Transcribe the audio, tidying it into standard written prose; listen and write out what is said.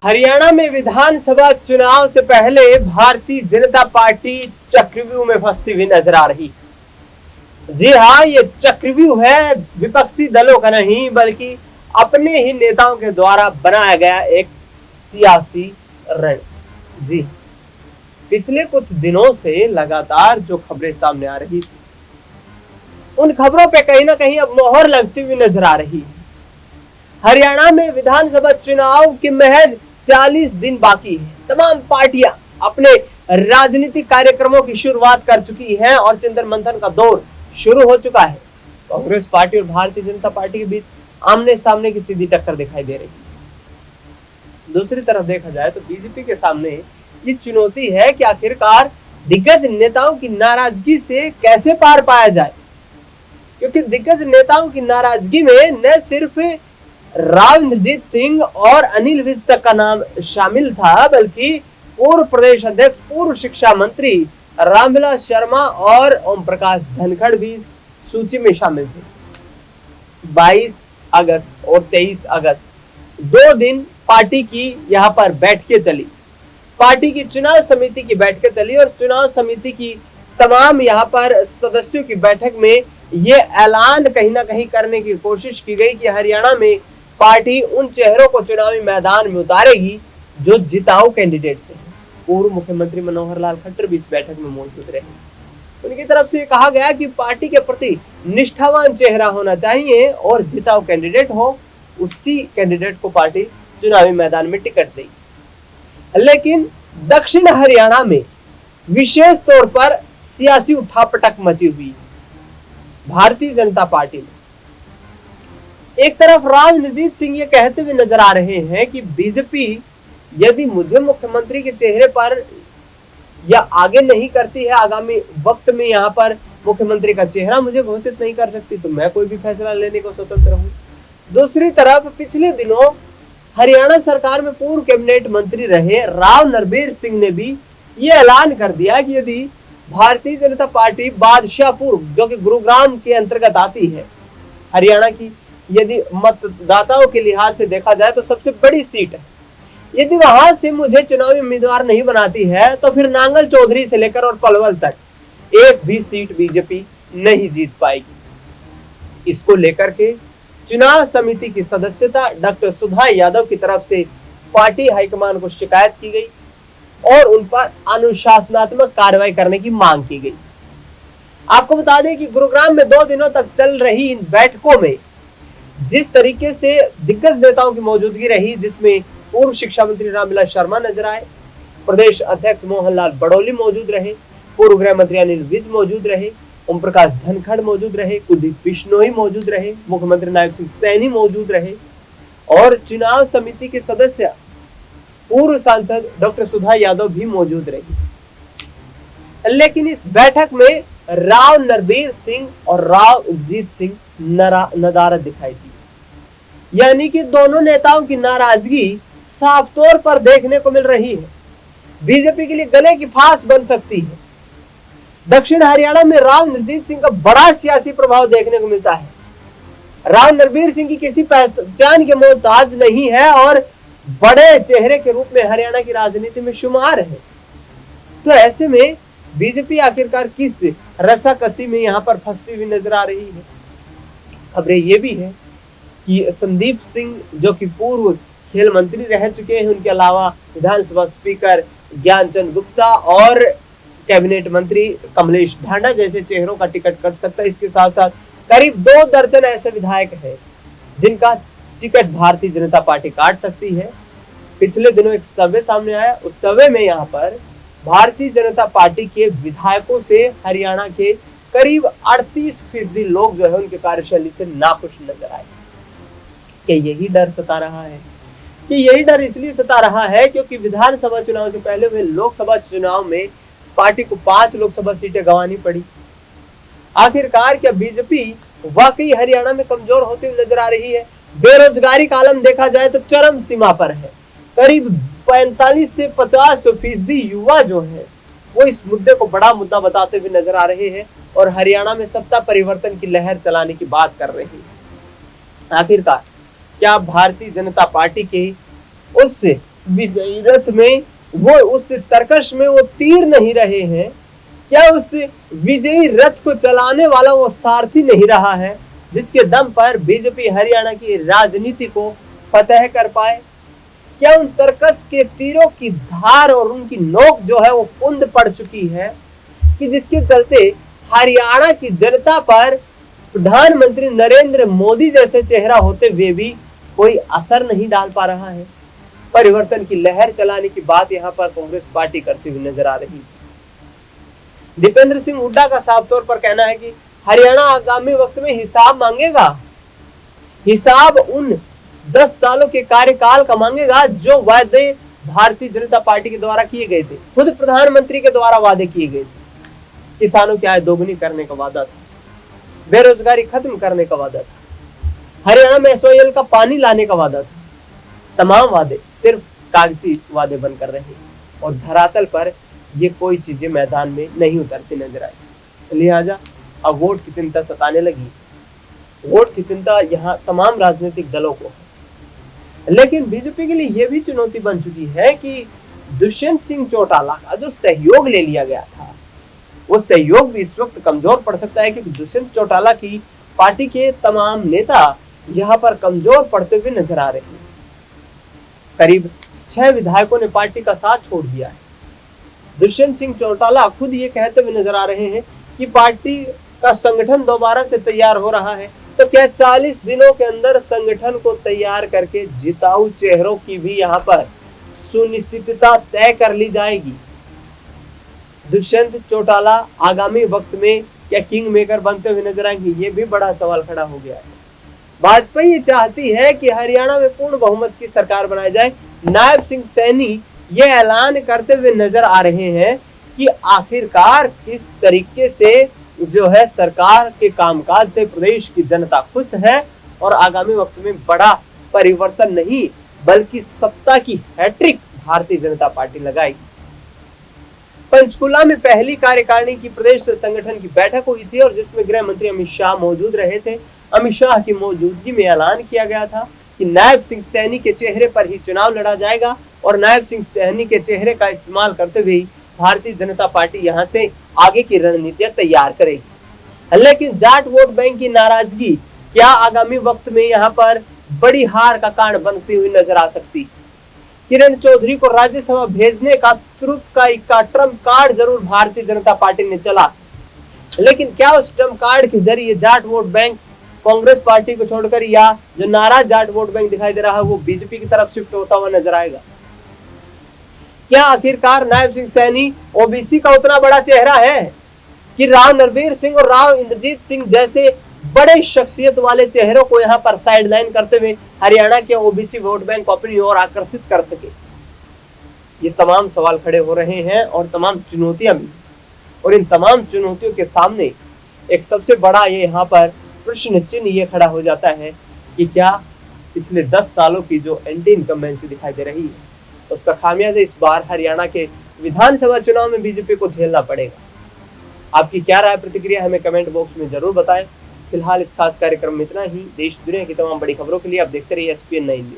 हरियाणा में विधानसभा चुनाव से पहले भारतीय जनता पार्टी चक्रव्यूह में फंसती हुई नजर आ रही। जी हाँ, ये चक्रव्यूह है विपक्षी दलों का नहीं बल्कि अपने ही नेताओं के द्वारा बनाया गया एक सियासी रण। जी, पिछले कुछ दिनों से लगातार जो खबरें सामने आ रही थी, उन खबरों पे कहीं ना कहीं अब मोहर लगती हुई नजर आ रही है। हरियाणा में विधानसभा चुनाव के महज 40 दिन बाकी है। तमाम पार्टियां अपने राजनीतिक कार्यक्रमों की शुरुआत कर चुकी हैं और चिंतन मंथन का दौर शुरू हो चुका है। कांग्रेस पार्टी और भारतीय जनता पार्टी के बीच आमने सामने की सीधी टक्कर दिखाई दे रही है। दूसरी तरफ देखा जाए तो बीजेपी के सामने ये चुनौती है कि आखिरकार दिग्गज नेताओं की नाराजगी से कैसे पार पाया जाए, क्योंकि दिग्गज नेताओं की नाराजगी में न सिर्फ राव इंद्रजीत सिंह और अनिल विज तक का नाम शामिल था, बल्कि पूर्व प्रदेश अध्यक्ष, पूर्व शिक्षा मंत्री रामविलास शर्मा और ओम प्रकाश धनखड़ भी सूची में शामिल थे। 22 अगस्त और 23 अगस्त 2 दिन पार्टी की यहाँ पर बैठकें चली। पार्टी की चुनाव समिति की बैठकें चली और चुनाव समिति की तमाम यहाँ पर सदस्यों की बैठक में ये ऐलान कहीं ना कहीं करने की कोशिश की गई कि हरियाणा में पार्टी उन चेहरों को चुनावी मैदान में उतारेगी जो जिताऊ कैंडिडेट से। पूर्व मुख्यमंत्री मनोहर लाल खट्टर भी इस बैठक में मौजूद रहे। उनकी तरफ से कहा गया कि पार्टी के प्रति निष्ठावान चेहरा होना चाहिए और जिताऊ कैंडिडेट हो, उसी कैंडिडेट को पार्टी चुनावी मैदान में टिकट देगी। लेकिन दक्षिण हरियाणा में विशेष तौर पर सियासी उठापटक मची हुई है। भारतीय जनता पार्टी में एक तरफ राव इंद्रजीत सिंह ये कहते हुए नजर आ रहे हैं कि बीजेपी यदि मुझे मुख्यमंत्री के चेहरे पर या आगे नहीं करती है, आगामी वक्त में यहाँ पर मुख्यमंत्री का चेहरा मुझे घोषित नहीं कर सकती, तो मैं कोई भी फैसला लेने को स्वतंत्र हूँ। दूसरी तरफ पिछले दिनों हरियाणा सरकार में पूर्व कैबिनेट मंत्री रहे राव नरबीर सिंह ने भी ये ऐलान कर दिया कि यदि भारतीय जनता पार्टी बादशाहपुर, जो कि गुरुग्राम के अंतर्गत आती है, हरियाणा की यदि मतदाताओं के लिहाज से देखा जाए तो सबसे बड़ी सीट है, यदि वहां से मुझे चुनावी उम्मीदवार नहीं बनाती है तो फिर नांगल चौधरी से लेकर और पलवल तक एक भी सीट बीजेपी नहीं जीत पाएगी। इसको लेकर के चुनाव समिति की सदस्यता डॉक्टर सुधा यादव की तरफ से पार्टी हाईकमान को शिकायत की गई और उन पर अनुशासनात्मक कार्रवाई करने की मांग की गई। आपको बता दें कि गुरुग्राम में 2 दिनों तक चल रही इन बैठकों में जिस तरीके से दिग्गज नेताओं की मौजूदगी रही, जिसमें पूर्व शिक्षा मंत्री रामविलास शर्मा नजर आए, प्रदेश अध्यक्ष मोहनलाल बड़ौली मौजूद रहे, पूर्व गृह मंत्री अनिल विज मौजूद रहे, ओम प्रकाश धनखड़ मौजूद रहे, कुलदीप बिश्नोई मौजूद रहे, मुख्यमंत्री नायब सिंह सैनी मौजूद रहे और चुनाव समिति के सदस्य पूर्व सांसद डॉक्टर सुधा यादव भी मौजूद रही। लेकिन इस बैठक में राव नरबीर सिंह और राव इंद्रजीत सिंह नदारद दिखाई दी, यानी कि दोनों नेताओं की नाराजगी साफ तौर पर देखने को मिल रही है। बीजेपी के लिए गले की फांस बन सकती है। दक्षिण हरियाणा में राव इंद्रजीत सिंह का बड़ा सियासी प्रभाव देखने को मिलता है। राव नरबीर सिंह की किसी पहचान के मोहताज नहीं है और बड़े चेहरे के रूप में हरियाणा की राजनीति में शुमार है। तो ऐसे में बीजेपी आखिरकार किस रस्साकसी में यहाँ पर फंसती हुई नजर आ रही है। खबरें ये भी है कि संदीप सिंह, जो कि पूर्व खेल मंत्री रह चुके हैं, उनके अलावा विधानसभा स्पीकर ज्ञानचंद गुप्ता और कैबिनेट मंत्री कमलेश ढांडा जैसे चेहरों का टिकट कट सकता है। इसके साथ साथ करीब 2 दर्जन ऐसे विधायक हैं जिनका टिकट भारतीय जनता पार्टी काट सकती है। पिछले दिनों एक सर्वे सामने आया, उस सर्वे में यहाँ पर भारतीय जनता पार्टी के विधायकों से हरियाणा के करीब 38% लोग जो है उनके कार्यशैली से नाखुश नजर आए। कि यही डर सता रहा है, कि यही डर इसलिए सता रहा है क्योंकि विधानसभा चुनाव से पहले हुए लोकसभा चुनाव में पार्टी को 5 लोकसभा सीटें गंवानी पड़ी। आखिरकार क्या बीजेपी वाकई हरियाणा में कमजोर होती हुई नजर आ रही है? बेरोजगारी का आलम देखा जाए तो चरम सीमा पर है। करीब 45 से 50% युवा जो है वो इस मुद्दे को बड़ा मुद्दा बताते हुए नजर आ रहे हैं और हरियाणा में सत्ता परिवर्तन की लहर चलाने की बात कर रहे हैं। आखिरकार क्या भारतीय जनता पार्टी के उस विजयी रथ में, वो उस तरकश में वो तीर नहीं रहे हैं? क्या उस विजयी रथ को चलाने वाला वो सारथी नहीं रहा है जिसके दम पर बीजेपी हरियाणा की राजनीति को फतह कर पाए? क्या उन तरकस के तीरों की धार और उनकी नोक जो है वो कुंद पड़ चुकी है कि जिसके चलते हरियाणा की जनता पर प्रधानमंत्री नरेंद्र मोदी जैसे चेहरा होते हुए भी कोई असर नहीं डाल पा रहा है? परिवर्तन की लहर चलाने की बात यहां पर कांग्रेस पार्टी करती हुई नजर आ रही है। दीपेंद्र सिंह हुड्डा का साफ तौर पर कहना है कि हरियाणा आगामी वक्त में हिसाब मांगेगा। हिसाब उन 10 सालों के कार्यकाल का मांगेगा जो वादे भारतीय जनता पार्टी के द्वारा किए गए थे, खुद प्रधानमंत्री के द्वारा वादे किए गए थे। किसानों की आय दोगुनी करने का वादा था, बेरोजगारी खत्म करने का वादा था, हरियाणा में एसओएल का पानी लाने का वादा था। तमाम वादे सिर्फ कागजी वादे बनकर रहे और धरातल पर ये कोई चीजें मैदान में नहीं उतरती नजर आई। लिहाजा अब वोट की चिंता सताने लगी। वोट की चिंता यहाँ तमाम राजनीतिक दलों को है, लेकिन बीजेपी के लिए यह भी चुनौती बन चुकी है कि दुष्यंत सिंह चौटाला का जो सहयोग ले लिया गया था, वो सहयोग भी इस वक्त कमजोर पड़ सकता है क्योंकि दुष्यंत चौटाला की पार्टी के तमाम नेता यहाँ पर कमजोर पड़ते हुए नजर आ रहे हैं। करीब 6 विधायकों ने पार्टी का साथ छोड़ दिया है। दुष्यंत सिंह चौटाला खुद ये कहते हुए नजर आ रहे हैं कि पार्टी का संगठन दोबारा से तैयार हो रहा है, तो क्या 40 दिनों के अंदर संगठन को तैयार करके जिताऊ चेहरों की भी यहाँ पर सुनिश्चितता तय कर ली जाएगी? दुष्यंत चौटाला आगामी वक्त में क्या किंग मेकर बनते हुए नजर आएंगे? ये भी बड़ा सवाल खड़ा हो गया है। भाजपा ये चाहती है कि हरियाणा में पूर्ण बहुमत की सरकार बनाई जाए। नायब सिंह सैनी ये ऐलान करते हुए नजर आ रहे हैं कि आखिरकार किस तरीके से जो है सरकार के कामकाज से प्रदेश की जनता खुश है और आगामी वक्त में बड़ा परिवर्तन नहीं बल्कि सत्ता की हैट्रिक भारतीय जनता पार्टी लगाएगी। पंचकुला में पहली कार्यकारिणी की प्रदेश संगठन की बैठक हुई थी और जिसमें गृह मंत्री अमित शाह मौजूद रहे थे। अमित शाह की मौजूदगी में ऐलान किया गया था कि नायब सिंह सैनी के चेहरे पर ही चुनाव लड़ा जाएगा और नायब सिंह सैनी के चेहरे का इस्तेमाल करते हुए भारतीय जनता पार्टी यहां से आगे की रणनीतियां तैयार करेगी। लेकिन जाट वोट बैंक की नाराजगी क्या आगामी वक्त में यहाँ पर बड़ी हार का कारण बनती हुई नजर आ सकती? किरण चौधरी को राज्यसभा भेजने का तुरुप का ट्रम्प कार्ड जरूर भारतीय जनता पार्टी ने चला, लेकिन क्या उस ट्रम्प कार्ड के जरिए Jat vote bank Congress party को छोड़कर या जो नाराज जाट वोट बैंक दिखाई दे रहा है वो बीजेपी की तरफ शिफ्ट होता हुआ नजर आएगा? क्या आखिरकार नायब सिंह सैनी ओबीसी का उतना बड़ा चेहरा है कि राव नरवीर सिंह और राव इंद्रजीत सिंह जैसे बड़े शख्सियत वाले चेहरों को यहाँ पर साइडलाइन करते हुए हरियाणा के ओबीसी वोट बैंक को अपनी ओर आकर्षित कर सके? ये तमाम सवाल खड़े हो रहे हैं और तमाम चुनौतियां भी, और इन तमाम चुनौतियों के सामने एक सबसे बड़ा ये यहाँ पर प्रश्न चिन्ह ये खड़ा हो जाता है कि क्या पिछले 10 सालों की जो एंटी इनकम्बेंसी दिखाई दे रही है उसका खामियाजा इस बार हरियाणा के विधानसभा चुनाव में बीजेपी को झेलना पड़ेगा? आपकी क्या राय प्रतिक्रिया हमें कमेंट बॉक्स में जरूर बताएं। फिलहाल इस खास कार्यक्रम में इतना ही। देश दुनिया की तमाम बड़ी खबरों के लिए आप देखते रहिए SPN 9 न्यूज।